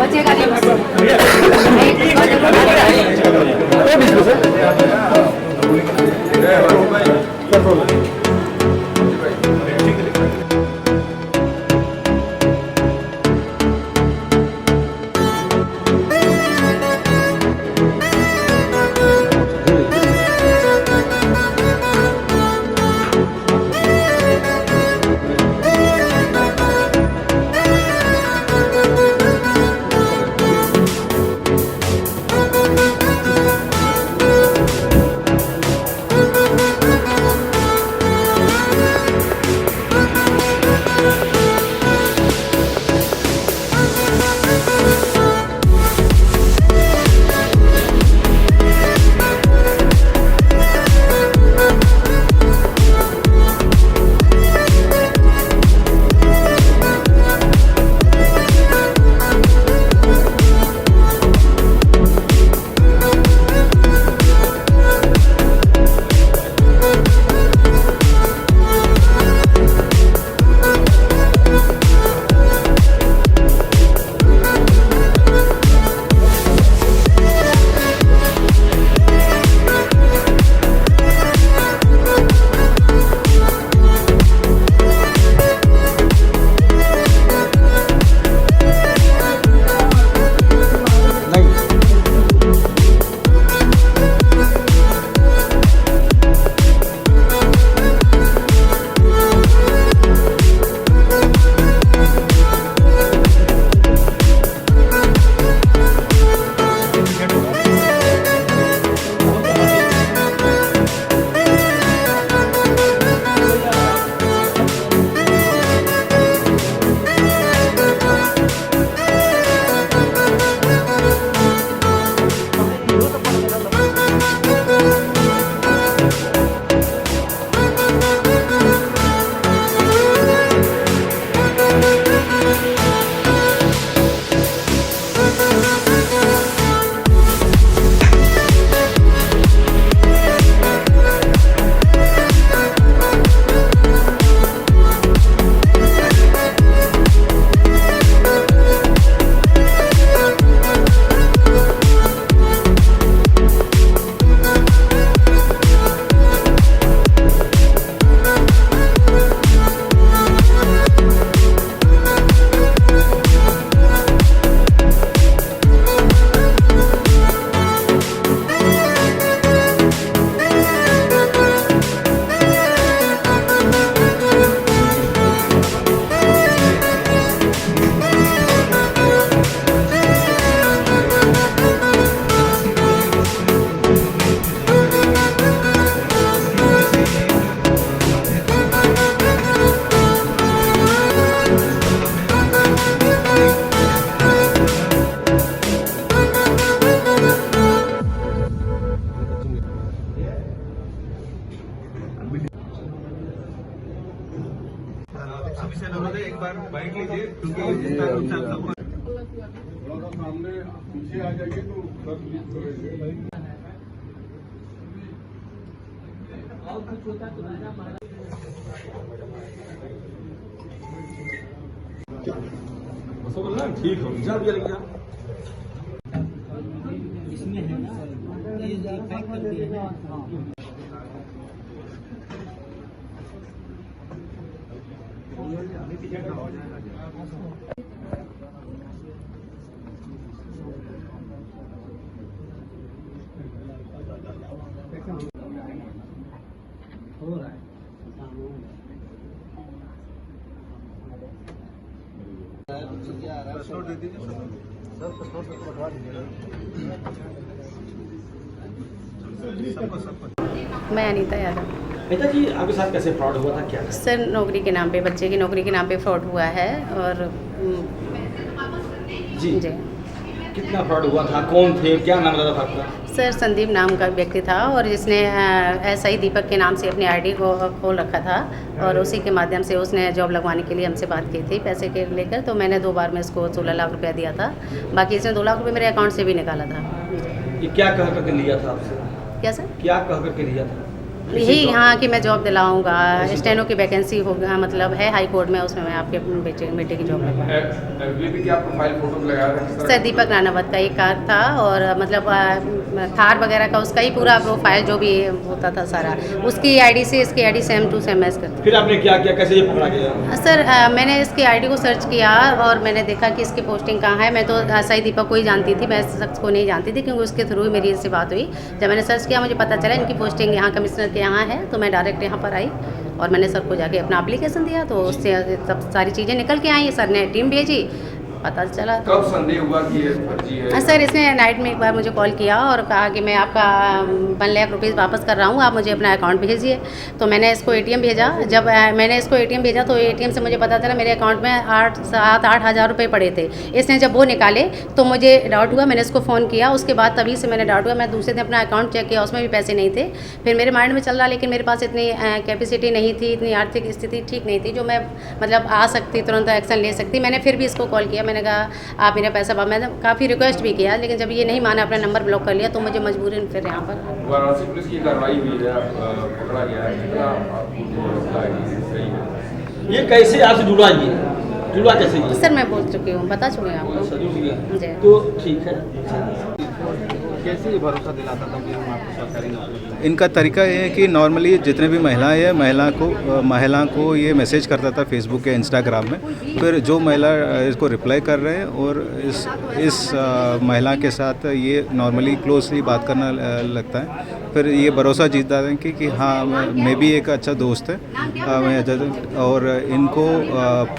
बचेगा नहीं बस। एक बार बाइक लीजिए क्योंकि थोड़ा सा सामने पीछे आ जाइए तो ठीक हो जा भैया इसमें है ना ये पैक कर दिए हैं। हो रहा है मैं अनीता यादव। बेटा जी आपके साथ कैसे फ्रॉड हुआ था, क्या सर नौकरी के नाम पे, बच्चे की नौकरी के नाम पे फ्रॉड हुआ है। और जी कितना फ्रॉड हुआ था, कौन थे, क्या नाम था आपका? सर संदीप नाम का व्यक्ति था और जिसने SI दीपक के नाम से अपनी ID को खोल रखा था और उसी के माध्यम से उसने जॉब लगवाने के लिए हमसे बात की थी पैसे के लेकर। तो मैंने 2 बार में इसको 16 लाख रुपया दिया था, बाकी इसने 2 लाख रुपये मेरे अकाउंट से भी निकाला था। ये क्या कह करके लिया था आपसे? क्या सर? क्या कह करके लिया था? यही यहाँ कि मैं जॉब दिलाऊंगा, स्टेनो की वैकेंसी होगा, मतलब है हाई कोर्ट में, उसमें मैं आपके बेटे की जॉब लगवाऊंगा। एफबी पे क्या प्रोफाइल फोटो लगाया था? सर दीपक रानावत का एक कार था और मतलब थार वगैरह का उसका ही पूरा प्रोफाइल जो भी होता था सारा, उसकी आईडी से इसकी ID same to same match करती। फिर आपने क्या किया, कैसे ये पकड़ा गया? सर मैंने इसकी आईडी को सर्च किया और मैंने देखा कि इसकी पोस्टिंग कहाँ है। मैं तो सही दीपक को ही जानती थी, मैं इस शख्स को नहीं जानती थी, क्योंकि उसके थ्रू ही मेरी इससे बात हुई। जब मैंने सर्च किया मुझे पता चला इनकी पोस्टिंग यहाँ कमिश्नर के यहाँ है, तो मैं डायरेक्ट यहाँ पर आई और मैंने सर को जाके अपना एप्लीकेशन दिया, तो उससे सब सारी चीज़ें निकल के आई। सर ने टीम भेजी, पता चला। कब संदेह हुआ कि ये फर्जी है? सर इसने नाइट में एक बार मुझे कॉल किया और कहा कि मैं आपका 1 लाख रुपीज़ वापस कर रहा हूँ, आप मुझे अपना अकाउंट भेजिए। तो मैंने इसको एटीएम भेजा। जब मैंने इसको एटीएम भेजा तो एटीएम से मुझे पता चला मेरे अकाउंट में 7-8 हज़ार रुपये पड़े थे। इसने जब वो निकाले तो मुझे डाउट हुआ, मैंने इसको फ़ोन किया। उसके बाद तभी से मैंने डाउट हुआ, मैं दूसरे दिन अपना अकाउंट चेक किया, उसमें भी पैसे नहीं थे। फिर मेरे माइंड में चल रहा, लेकिन मेरे पास इतनी कैपेसिटी नहीं थी, इतनी आर्थिक स्थिति ठीक नहीं थी जो मैं मतलब आ सकती, तुरंत एक्शन ले सकती। मैंने फिर भी इसको कॉल किया, मैंने कहा आप मेरा पैसा, मैंने काफ़ी रिक्वेस्ट भी किया, लेकिन जब ये नहीं माना, अपना नंबर ब्लॉक कर लिया, तो मुझे मजबूरन फिर यहाँ पर वाराणसी पुलिस की कार्रवाई हुई है, पकड़ा गया है, कितना आपको सही है? ये कैसे आपसे जुड़ा, ये जुड़ा कैसे ये? सर मैं बोल चुकी हूँ, बता चुकी हूँ आपको। जी तो ठीक है। कैसे ये भरोसा दिलाता था कि हम आपको सरकारी नौकरी? इनका तरीका ये है कि नॉर्मली जितने भी महिलाएं हैं, महिला को ये मैसेज करता था फेसबुक या इंस्टाग्राम में। फिर जो महिला इसको रिप्लाई कर रहे हैं और इस महिला के साथ ये नॉर्मली क्लोजली बात करना लगता है। फिर ये भरोसा जीतता है कि हाँ मैं भी एक अच्छा दोस्त है, और इनको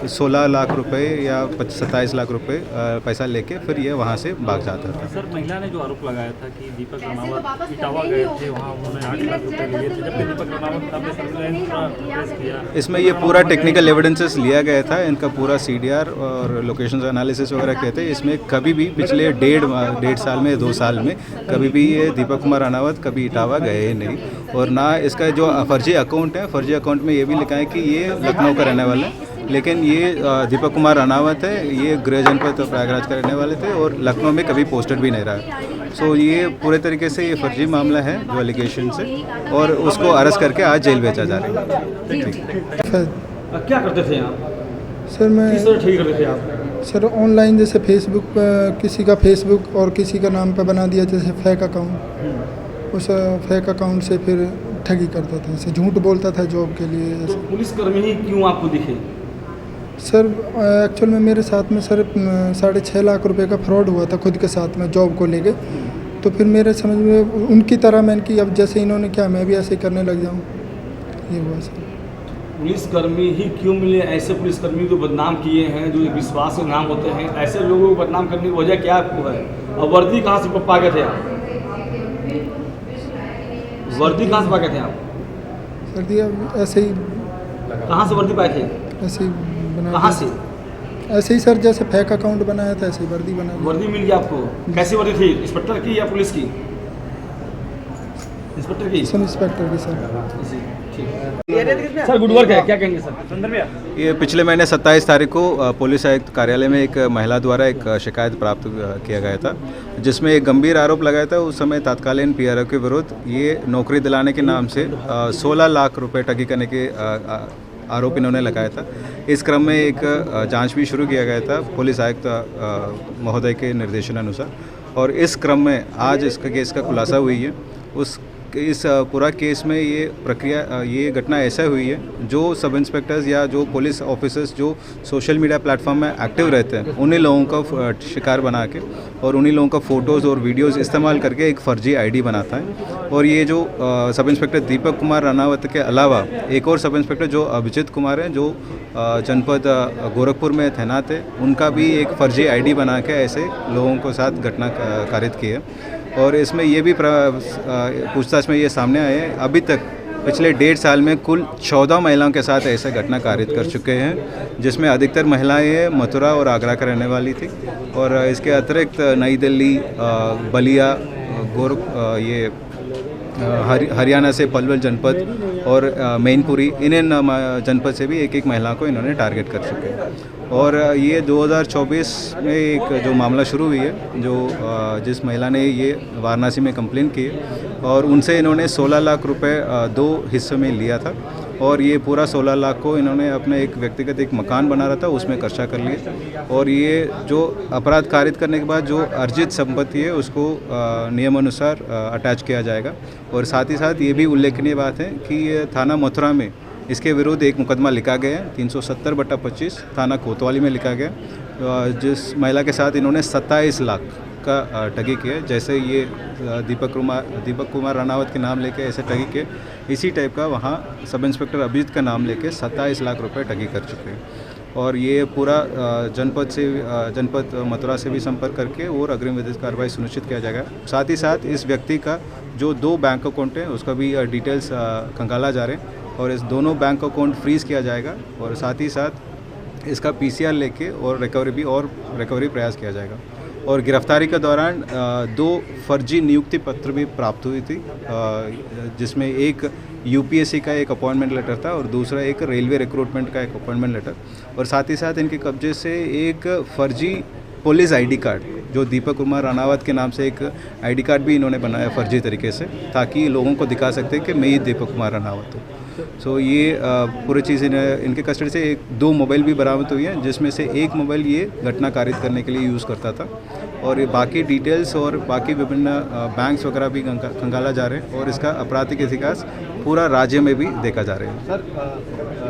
16 लाख रुपए या 27 लाख रुपए पैसा लेके फिर ये वहाँ से भाग जाता था। सर महिला ने जो आरोप लगाया था कि दीपक रानावत इटावा गए थे, वहाँ उन्होंने 8 लाख रुपए लिए थे, जबकि दीपक रानावत ने सर्विलांस का टेस्ट किया। इसमें ये पूरा टेक्निकल एविडेंसेस लिया गया था, इनका पूरा CDR और लोकेशन एनालिसिस वगैरह किए थे। इसमें कभी भी पिछले 1.5 साल में 2 साल में कभी भी ये दीपक कुमार रानावत कभी इटावा गए नहीं। और ना इसका जो फर्जी अकाउंट है, फर्जी अकाउंट में ये भी लिखा है कि ये लखनऊ का रहने वाला है, लेकिन ये दीपक कुमार रानावत है, ये गृह जनपद प्रयागराज का रहने वाले थे और लखनऊ में कभी पोस्टेड भी नहीं रहा। सो ये पूरे तरीके से ये फर्जी मामला है जो एलिगेशन से, और उसको अरेस्ट करके आज जेल भेजा जा रहा है। क्या करते थे आप? सर मैं किस तरह ठगी करते थे आप? सर ऑनलाइन जैसे फेसबुक पर किसी का फेसबुक और किसी का नाम पर बना दिया, जैसे फेक अकाउंट, उस फेक अकाउंट से फिर ठगी करता था, ऐसे झूठ बोलता था जॉब के लिए। तो पुलिसकर्मी ही क्यों आपको दिखे? सर एक्चुअल में मेरे साथ में सर 6.5 लाख रुपए का फ्रॉड हुआ था खुद के साथ में जॉब को लेके। तो फिर मेरे समझ में उनकी तरह मैंने कि अब जैसे इन्होंने क्या मैं भी ऐसे करने लग जाऊँ, ये हुआ सर। पुलिसकर्मी ही क्यों मिले? ऐसे पुलिसकर्मी को बदनाम किए हैं जो विश्वास के नाम होते हैं, ऐसे लोगों को बदनाम करने की वजह क्या आपको है? और वर्दी कहाँ से पा गए थे आप? वर्दी कहाँ से पा गए थे आप? सर दिया ऐसे ही, कहाँ से वर्दी पाए थे? ऐसे ही बना, कहाँ से? ऐसे ही सर, जैसे फेक अकाउंट बनाया था ऐसे ही वर्दी बना दी। वर्दी मिल गया आपको? कैसी वर्दी थी, इंस्पेक्टर की या पुलिस की? इंस्पेक्टर की? सब इंस्पेक्टर की सर। सर गुड वर्क है, क्या कहेंगे सर? ये पिछले महीने 27 तारीख को पुलिस आयुक्त कार्यालय में एक महिला द्वारा एक शिकायत प्राप्त किया गया था, जिसमें एक गंभीर आरोप लगाया था। उस समय तत्कालीन PRO के विरुद्ध ये नौकरी दिलाने के नाम से 16 लाख रुपए ठगी करने के आरोप इन्होंने लगाया था। इस क्रम में एक जांच भी शुरू किया गया था पुलिस आयुक्त महोदय के निर्देशानुसार, और इस क्रम में आज इसका केस का खुलासा हुई है। इस पूरा केस में ये घटना ऐसा हुई है, जो सब इंस्पेक्टर्स या जो पुलिस ऑफिसर्स जो सोशल मीडिया प्लेटफॉर्म में एक्टिव रहते हैं, उन्हीं लोगों का शिकार बना के और उन्हीं लोगों का फ़ोटोज़ और वीडियोज़ इस्तेमाल करके एक फ़र्जी ID बनाता है। और ये जो सब इंस्पेक्टर दीपक कुमार रानावत के अलावा एक और सब इंस्पेक्टर जो अभिजीत कुमार हैं, जो जनपद गोरखपुर में तैनात है, उनका भी एक फ़र्जी ID बना के ऐसे लोगों के साथ घटना कारित की है। और इसमें ये भी पूछताछ में ये सामने आए हैं, अभी तक पिछले 1.5 साल में कुल 14 महिलाओं के साथ ऐसे घटना कारित कर चुके हैं, जिसमें अधिकतर महिलाएं मथुरा और आगरा का रहने वाली थी। और इसके अतिरिक्त नई दिल्ली, बलिया, हरियाणा से पलवल जनपद और मैनपुरी, इन जनपद से भी एक महिला को इन्होंने टारगेट कर चुके हैं। और ये 2024 में एक जो मामला शुरू हुई है, जो जिस महिला ने ये वाराणसी में कंप्लेन की है और उनसे इन्होंने 16 लाख रुपए 2 हिस्सों में लिया था और ये पूरा 16 लाख को इन्होंने अपने एक व्यक्तिगत एक मकान बना रहा था उसमें खर्चा कर लिया और ये जो अपराध कारित करने के बाद जो अर्जित संपत्ति है उसको नियमानुसार अटैच किया जाएगा। और साथ ही साथ ये भी उल्लेखनीय बात है कि ये थाना मथुरा में इसके विरुद्ध एक मुकदमा लिखा गया है 370/25 थाना कोतवाली में लिखा गया, जिस महिला के साथ इन्होंने 27 लाख का ठगी किया। जैसे ये दीपक कुमार राणावत के नाम लेके ऐसे ठगी किए, इसी टाइप का वहाँ सब इंस्पेक्टर अभिजीत का नाम लेके 27 लाख रुपए ठगी कर चुके हैं। और ये पूरा जनपद मथुरा से भी संपर्क करके और अग्रिम विधिक कार्रवाई सुनिश्चित किया जाएगा। साथ ही साथ इस व्यक्ति का जो 2 बैंक अकाउंट हैं उसका भी डिटेल्स खंगाला जा रहे हैं और इस दोनों बैंक अकाउंट फ्रीज किया जाएगा और साथ ही साथ इसका PCR लेके और रिकवरी प्रयास किया जाएगा। और गिरफ्तारी के दौरान 2 फर्जी नियुक्ति पत्र भी प्राप्त हुई थी, जिसमें एक UPSC का एक अपॉइंटमेंट लेटर था और दूसरा एक रेलवे रिक्रूटमेंट का एक अपॉइंटमेंट लेटर। और साथ ही साथ इनके कब्जे से एक फर्जी पुलिस ID कार्ड, जो दीपक कुमार राणावत के नाम से एक ID कार्ड भी इन्होंने बनाया फर्जी तरीके से, ताकि लोगों को दिखा सकते हैं कि मैं ही दीपक कुमार राणावत हूँ। सो ये पूरी चीज़ इनके कस्टडी से 2 मोबाइल भी बरामद हुई हैं, जिसमें से एक मोबाइल ये घटना कारित करने के लिए यूज़ करता था और ये बाकी डिटेल्स और बाकी विभिन्न बैंक्स वगैरह भी खंगाला जा रहे हैं और इसका आपराधिक इतिहास पूरा राज्य में भी देखा जा रहा है। सर